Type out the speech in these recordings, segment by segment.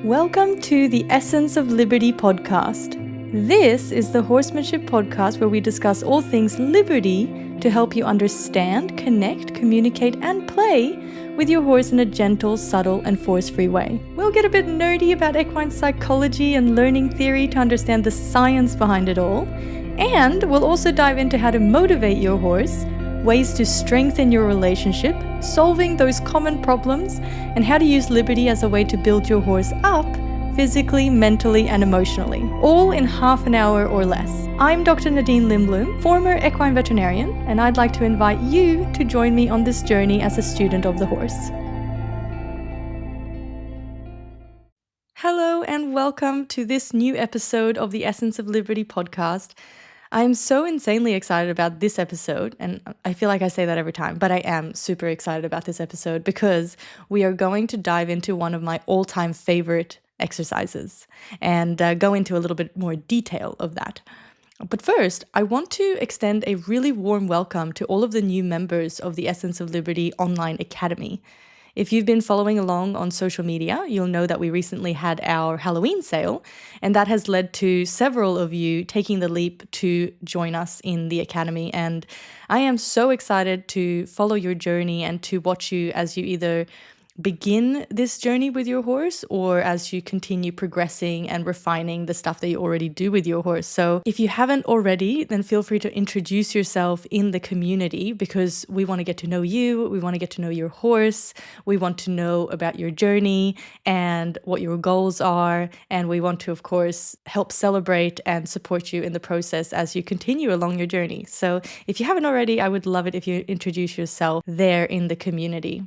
Welcome to the Essence of Liberty podcast. This is the horsemanship podcast where we discuss all things liberty to help you understand, connect, communicate, and play with your horse in a gentle, subtle, and force-free way. We'll get a bit nerdy about equine psychology and learning theory to understand the science behind it all. And we'll also dive into how to motivate your horse, ways to strengthen your relationship, solving those common problems, and how to use liberty as a way to build your horse up physically, mentally, and emotionally, all in half an hour or less. I'm Dr. Nadine Lindblom, former equine veterinarian, and I'd like to invite you to join me on this journey as a student of the horse. Hello and welcome to this new episode of the Essence of Liberty podcast. I'm so insanely excited about this episode, and I feel like I say that every time, but I am super excited about this episode because we are going to dive into one of my all-time favorite exercises and go into a little bit more detail of that. But first, I want to extend a really warm welcome to all of the new members of the Essence of Liberty Online Academy. If you've been following along on social media, you'll know that we recently had our Halloween sale, and that has led to several of you taking the leap to join us in the Academy. And I am so excited to follow your journey and to watch you as you either begin this journey with your horse or as you continue progressing and refining the stuff that you already do with your horse. So if you haven't already, then feel free to introduce yourself in the community because we want to get to know you, we want to get to know your horse, we want to know about your journey and what your goals are, and we want to, of course, help celebrate and support you in the process as you continue along your journey. So if you haven't already, I would love it if you introduce yourself there in the community.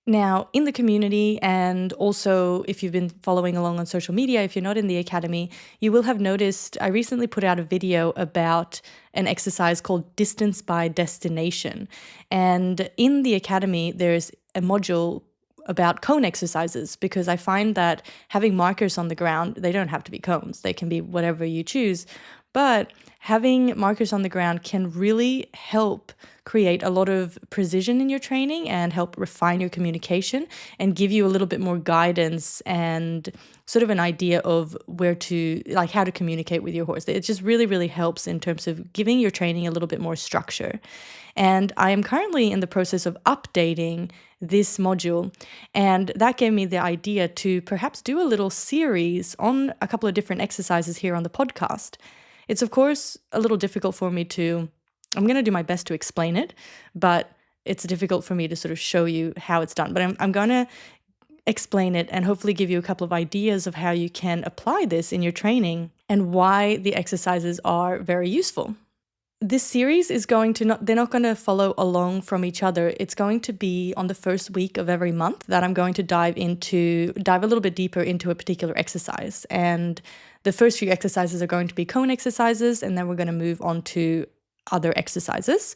Now, in the community, and also if you've been following along on social media, if you're not in the Academy, you will have noticed I recently put out a video about an exercise called Distance by Destination. And in the Academy, there's a module about cone exercises because I find that having markers on the ground, they don't have to be cones. They can be whatever you choose. But having markers on the ground can really help create a lot of precision in your training and help refine your communication and give you a little bit more guidance and sort of an idea of where to, like how to communicate with your horse. It just really, really helps in terms of giving your training a little bit more structure. And I am currently in the process of updating this module, and that gave me the idea to perhaps do a little series on a couple of different exercises here on the podcast. It's, of course, a little difficult for me I'm going to do my best to explain it, but it's difficult for me to sort of show you how it's done. But I'm going to explain it and hopefully give you a couple of ideas of how you can apply this in your training and why the exercises are very useful. This series is they're not going to follow along from each other. It's going to be on the first week of every month that I'm going to dive a little bit deeper into a particular exercise. And the first few exercises are going to be cone exercises, and then we're going to move on to other exercises.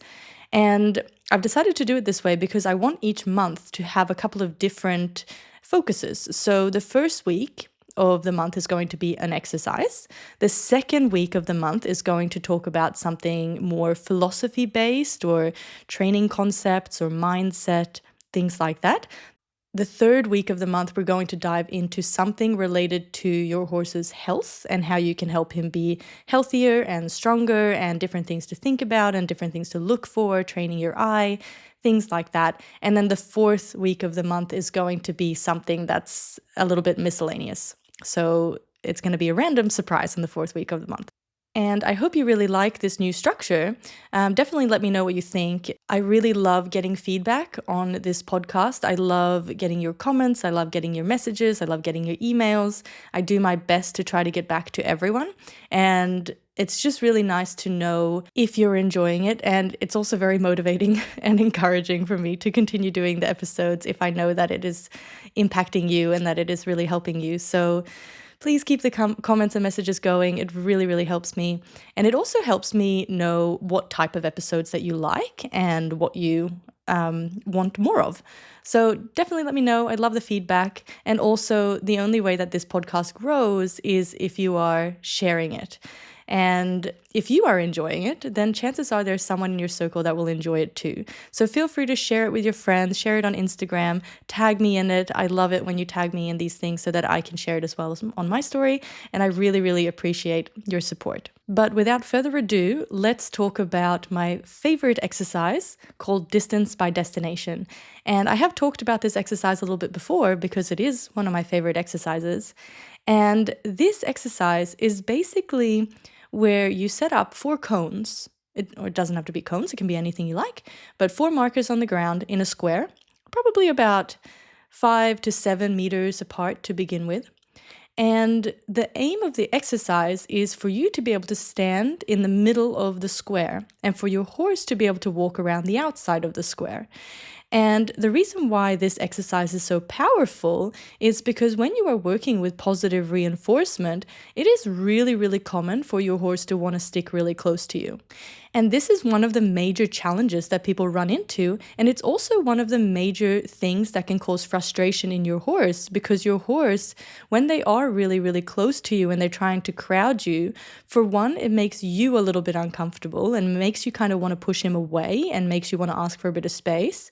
And I've decided to do it this way because I want each month to have a couple of different focuses. So the first week of the month is going to be an exercise. The second week of the month is going to talk about something more philosophy-based or training concepts or mindset, things like that. The third week of the month, we're going to dive into something related to your horse's health and how you can help him be healthier and stronger and different things to think about and different things to look for, training your eye, things like that. And then the fourth week of the month is going to be something that's a little bit miscellaneous. So it's going to be a random surprise in the fourth week of the month. And I hope you really like this new structure. Definitely let me know what you think. I really love getting feedback on this podcast. I love getting your comments. I love getting your messages. I love getting your emails. I do my best to try to get back to everyone. And it's just really nice to know if you're enjoying it. And it's also very motivating and encouraging for me to continue doing the episodes if I know that it is impacting you and that it is really helping you. So please keep the comments and messages going. It really, really helps me. And it also helps me know what type of episodes that you like and what you want more of. So definitely let me know. I love the feedback. And also the only way that this podcast grows is if you are sharing it. And if you are enjoying it, then chances are there's someone in your circle that will enjoy it too. So feel free to share it with your friends, share it on Instagram, tag me in it. I love it when you tag me in these things so that I can share it as well as on my story. And I really, really appreciate your support. But without further ado, let's talk about my favorite exercise called distance by destination. And I have talked about this exercise a little bit before because it is one of my favorite exercises. And this exercise is basically where you set up 4 cones. It doesn't have to be cones, it can be anything you like, but 4 markers on the ground in a square, probably about 5 to 7 meters apart to begin with. And the aim of the exercise is for you to be able to stand in the middle of the square and for your horse to be able to walk around the outside of the square. And the reason why this exercise is so powerful is because when you are working with positive reinforcement, it is really, really common for your horse to want to stick really close to you. And this is one of the major challenges that people run into. And it's also one of the major things that can cause frustration in your horse, because your horse, when they are really, really close to you and they're trying to crowd you, for one, it makes you a little bit uncomfortable and makes you kind of want to push him away and makes you want to ask for a bit of space.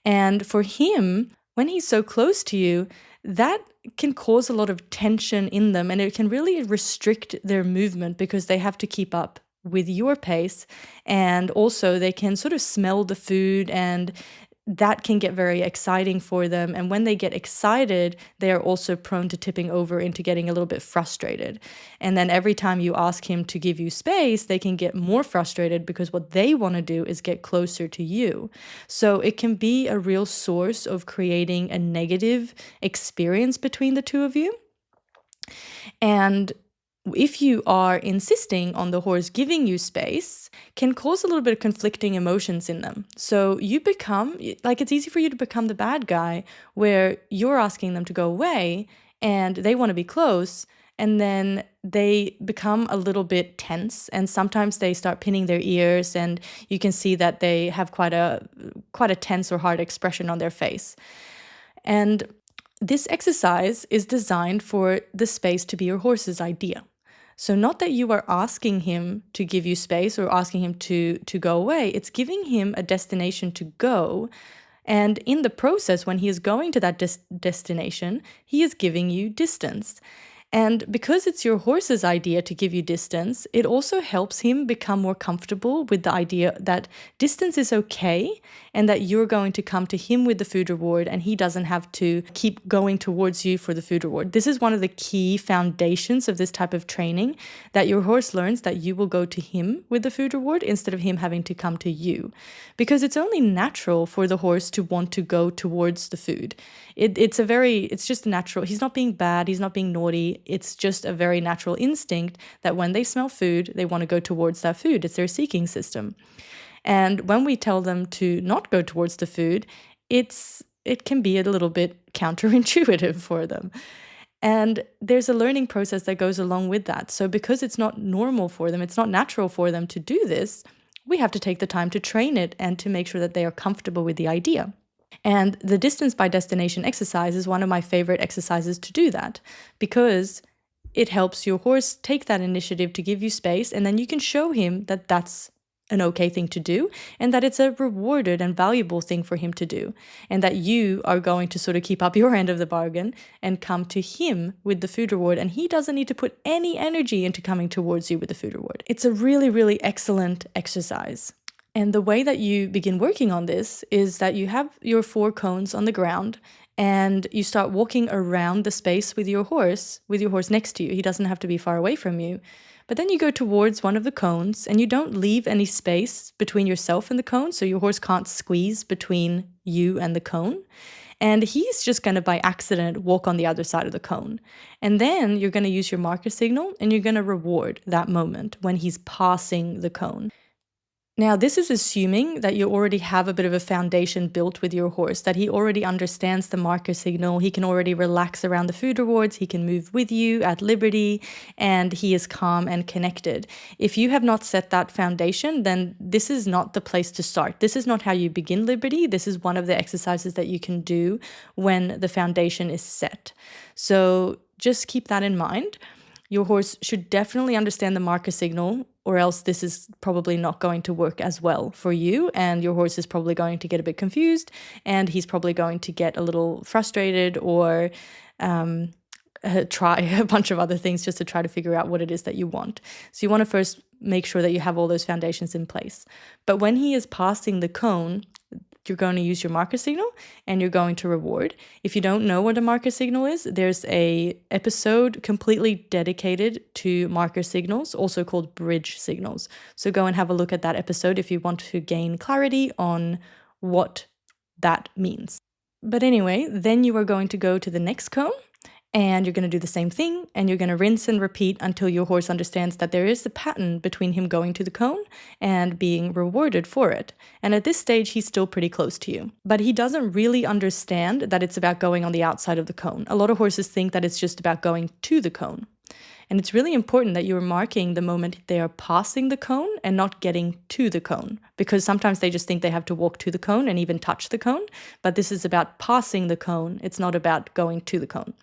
And for him, when he's so close to you, that can cause a lot of tension in them, and it can really restrict their movement because they have to keep up with your pace. And also they can sort of smell the food, and that can get very exciting for them. And when they get excited, they are also prone to tipping over into getting a little bit frustrated. And then every time you ask him to give you space, they can get more frustrated because what they want to do is get closer to you. So it can be a real source of creating a negative experience between the two of you. And if you are insisting on the horse giving you space, can cause a little bit of conflicting emotions in them. So you become, like, it's easy for you to become the bad guy where you're asking them to go away and they want to be close, and then they become a little bit tense, and sometimes they start pinning their ears, and you can see that they have quite a tense or hard expression on their face. And this exercise is designed for the space to be your horse's idea. So not that you are asking him to give you space or asking him to go away, it's giving him a destination to go. And in the process, when he is going to that destination, he is giving you distance. And because it's your horse's idea to give you distance, it also helps him become more comfortable with the idea that distance is okay and that you're going to come to him with the food reward and he doesn't have to keep going towards you for the food reward. This is one of the key foundations of this type of training, that your horse learns that you will go to him with the food reward instead of him having to come to you. Because it's only natural for the horse to want to go towards the food. It's just natural. He's not being bad. He's not being naughty. It's just a very natural instinct that when they smell food, they want to go towards that food. It's their seeking system. And when we tell them to not go towards the food, it can be a little bit counterintuitive for them. And there's a learning process that goes along with that. So because it's not normal for them, it's not natural for them to do this, we have to take the time to train it and to make sure that they are comfortable with the idea. And the distance by destination exercise is one of my favorite exercises to do that, because it helps your horse take that initiative to give you space, and then you can show him that that's an okay thing to do and that it's a rewarded and valuable thing for him to do, and that you are going to sort of keep up your end of the bargain and come to him with the food reward, and he doesn't need to put any energy into coming towards you with the food reward. It's a really, really excellent exercise. And the way that you begin working on this is that you have your 4 cones on the ground and you start walking around the space with your horse next to you. He doesn't have to be far away from you. But then you go towards one of the cones and you don't leave any space between yourself and the cone, so your horse can't squeeze between you and the cone. And he's just going to, by accident, walk on the other side of the cone. And then you're going to use your marker signal and you're going to reward that moment when he's passing the cone. Now, this is assuming that you already have a bit of a foundation built with your horse, that he already understands the marker signal, he can already relax around the food rewards, he can move with you at liberty, and he is calm and connected. If you have not set that foundation, then this is not the place to start. This is not how you begin liberty. This is one of the exercises that you can do when the foundation is set. So just keep that in mind. your horse should definitely understand the marker signal, or else this is probably not going to work as well for you, and your horse is probably going to get a bit confused, and he's probably going to get a little frustrated, or try a bunch of other things just to try to figure out what it is that you want. So you want to first make sure that you have all those foundations in place. But when he is passing the cone, you're going to use your marker signal and you're going to reward. If you don't know what a marker signal is, there's a episode completely dedicated to marker signals, also called bridge signals. So go and have a look at that episode if you want to gain clarity on what that means. But anyway, then you are going to go to the next cone, and you're going to do the same thing, and you're going to rinse and repeat until your horse understands that there is a pattern between him going to the cone and being rewarded for it. And at this stage, he's still pretty close to you. But he doesn't really understand that it's about going on the outside of the cone. A lot of horses think that it's just about going to the cone. And it's really important that you're marking the moment they are passing the cone and not getting to the cone, because sometimes they just think they have to walk to the cone and even touch the cone. But this is about passing the cone. It's not about going to the cone.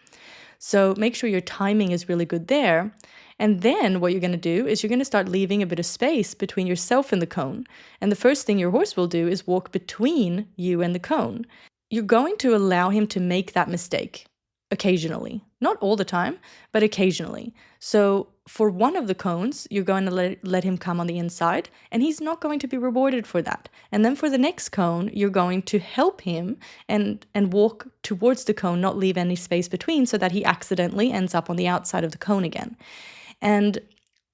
So make sure your timing is really good there. And then what you're going to do is you're going to start leaving a bit of space between yourself and the cone. And the first thing your horse will do is walk between you and the cone. You're going to allow him to make that mistake occasionally. Not all the time, but occasionally. So for one of the cones, you're going to let him come on the inside, and he's not going to be rewarded for that. And then for the next cone, you're going to help him and walk towards the cone, not leave any space between, so that he accidentally ends up on the outside of the cone again. And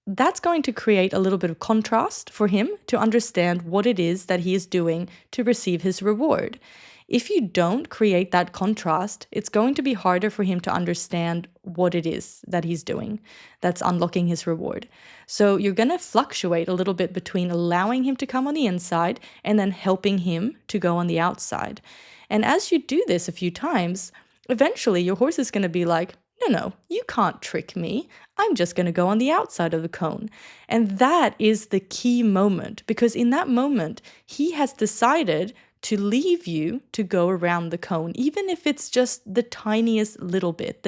that's going to create a little bit of contrast for him to understand what it is that he is doing to receive his reward. If you don't create that contrast, it's going to be harder for him to understand what it is that he's doing that's unlocking his reward. So you're going to fluctuate a little bit between allowing him to come on the inside and then helping him to go on the outside. And as you do this a few times, eventually your horse is going to be like, no, you can't trick me. I'm just going to go on the outside of the cone. And that is the key moment, because in that moment, he has decided to leave you to go around the cone, even if it's just the tiniest little bit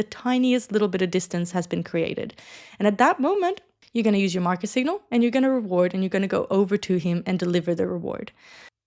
of distance has been created. And at that moment, you're going to use your marker signal and you're going to reward, and you're going to go over to him and deliver the reward.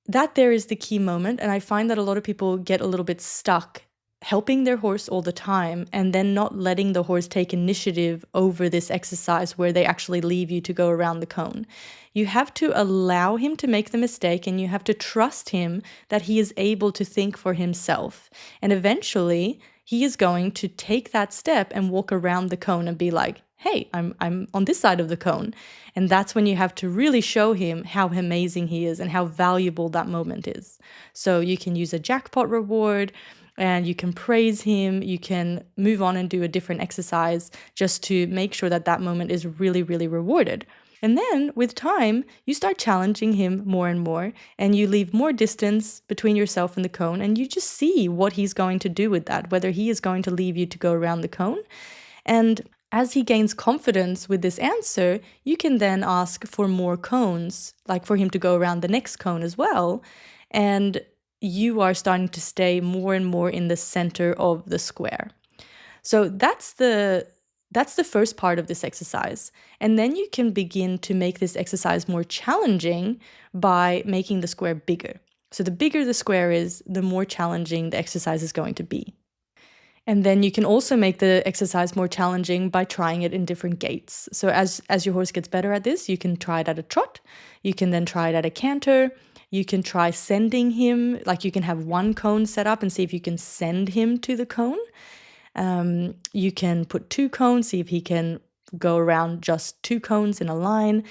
That there is the key moment. And I find that a lot of people get a little bit stuck helping their horse all the time and then not letting the horse take initiative over this exercise where they actually leave you to go around the cone. You have to allow him to make the mistake, and you have to trust him that he is able to think for himself. And eventually he is going to take that step and walk around the cone and be like, hey, I'm on this side of the cone. And that's when you have to really show him how amazing he is and how valuable that moment is. So you can use a jackpot reward, and you can praise him. You can move on and do a different exercise just to make sure that that moment is really, really rewarded. And then with time, you start challenging him more and more, and you leave more distance between yourself and the cone, and you just see what he's going to do with that, whether he is going to leave you to go around the cone. And as he gains confidence with this answer, you can then ask for more cones, like for him to go around the next cone as well. And you are starting to stay more and more in the center of the square. So that's the first part of this exercise. And then you can begin to make this exercise more challenging by making the square bigger. So the bigger the square is, the more challenging the exercise is going to be. And then you can also make the exercise more challenging by trying it in different gaits. So as your horse gets better at this, you can try it at a trot. You can then try it at a canter. You can try sending him, like you can have one cone set up and see if you can send him to the cone. You can put 2 cones, see if he can go around just 2 cones in a line.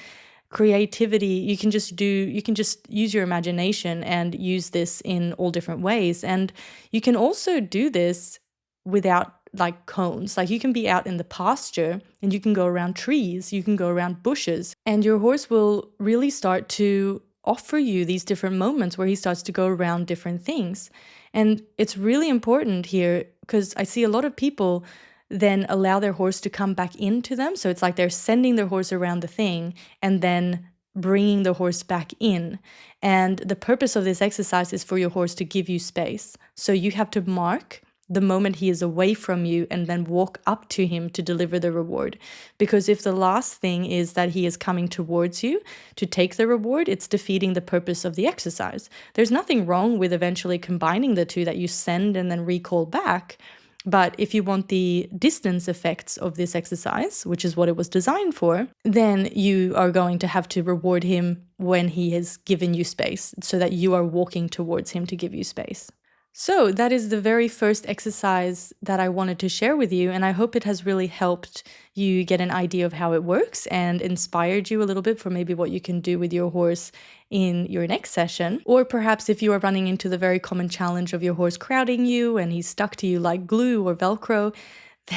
Creativity, you can just use your imagination and use this in all different ways. And you can also do this without like cones. Like you can be out in the pasture and you can go around trees, you can go around bushes, and your horse will really start to offer you these different moments where he starts to go around different things. And it's really important here because I see a lot of people then allow their horse to come back into them. So it's like they're sending their horse around the thing and then bringing the horse back in. And the purpose of this exercise is for your horse to give you space. So you have to mark the moment he is away from you and then walk up to him to deliver the reward. Because if the last thing is that he is coming towards you to take the reward, it's defeating the purpose of the exercise. There's nothing wrong with eventually combining the two, that you send and then recall back. But if you want the distance effects of this exercise, which is what it was designed for, then you are going to have to reward him when he has given you space, so that you are walking towards him to give you space. So that is the very first exercise that I wanted to share with you, and I hope it has really helped you get an idea of how it works and inspired you a little bit for maybe what you can do with your horse in your next session. Or perhaps if you are running into the very common challenge of your horse crowding you and he's stuck to you like glue or Velcro,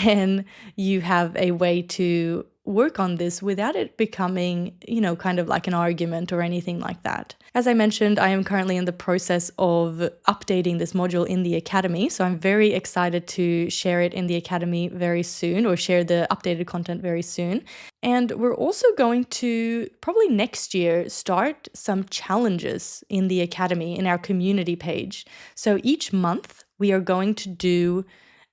then you have a way to work on this without it becoming, kind of like an argument or anything like that. As I mentioned, I am currently in the process of updating this module in the Academy, so I'm very excited to share it in the Academy very soon, or share the updated content very soon. And we're also going to, probably next year, start some challenges in the Academy in our community page. So each month we are going to do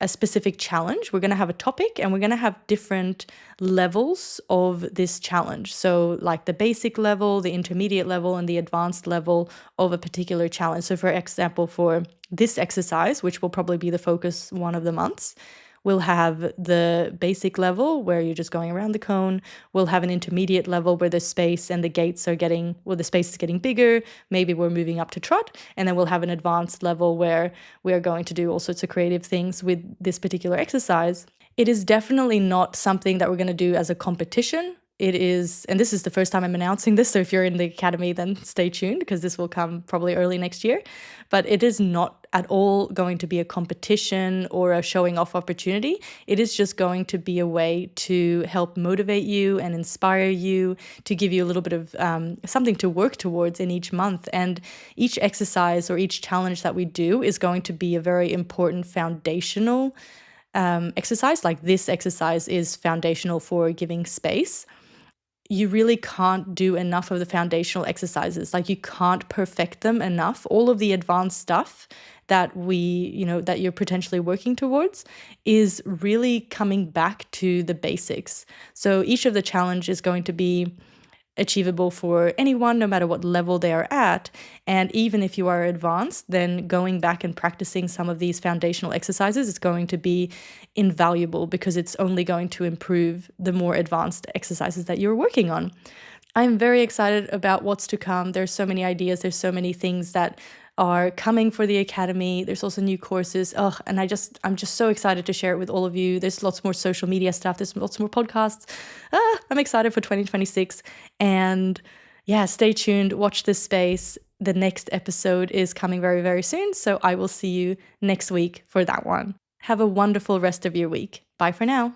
a specific challenge. We're going to have a topic and we're going to have different levels of this challenge. So like the basic level, the intermediate level, and the advanced level of a particular challenge. So for example, for this exercise, which will probably be the focus one of the months, we'll have the basic level where you're just going around the cone. We'll have an intermediate level where the space and the gates are the space is getting bigger. Maybe we're moving up to trot. And then we'll have an advanced level where we are going to do all sorts of creative things with this particular exercise. It is definitely not something that we're going to do as a competition. It is, and this is the first time I'm announcing this, so if you're in the Academy, then stay tuned, because this will come probably early next year. But it is not at all going to be a competition or a showing off opportunity. It is just going to be a way to help motivate you and inspire you, to give you a little bit of something to work towards in each month. And each exercise or each challenge that we do is going to be a very important foundational exercise. Like this exercise is foundational for giving space. You really can't do enough of the foundational exercises. Like you can't perfect them enough. All of the advanced stuff that that you're potentially working towards is really coming back to the basics. So each of the challenge is going to be achievable for anyone, no matter what level they are at. And even if you are advanced, then going back and practicing some of these foundational exercises is going to be invaluable, because it's only going to improve the more advanced exercises that you're working on. I'm very excited about what's to come. There's so many ideas. There's so many things that are coming for the Academy. There's also new courses. And I'm just so excited to share it with all of you. There's lots more social media stuff. There's lots more podcasts. I'm excited for 2026. And yeah, stay tuned. Watch this space. The next episode is coming very, very soon. So I will see you next week for that one. Have a wonderful rest of your week. Bye for now.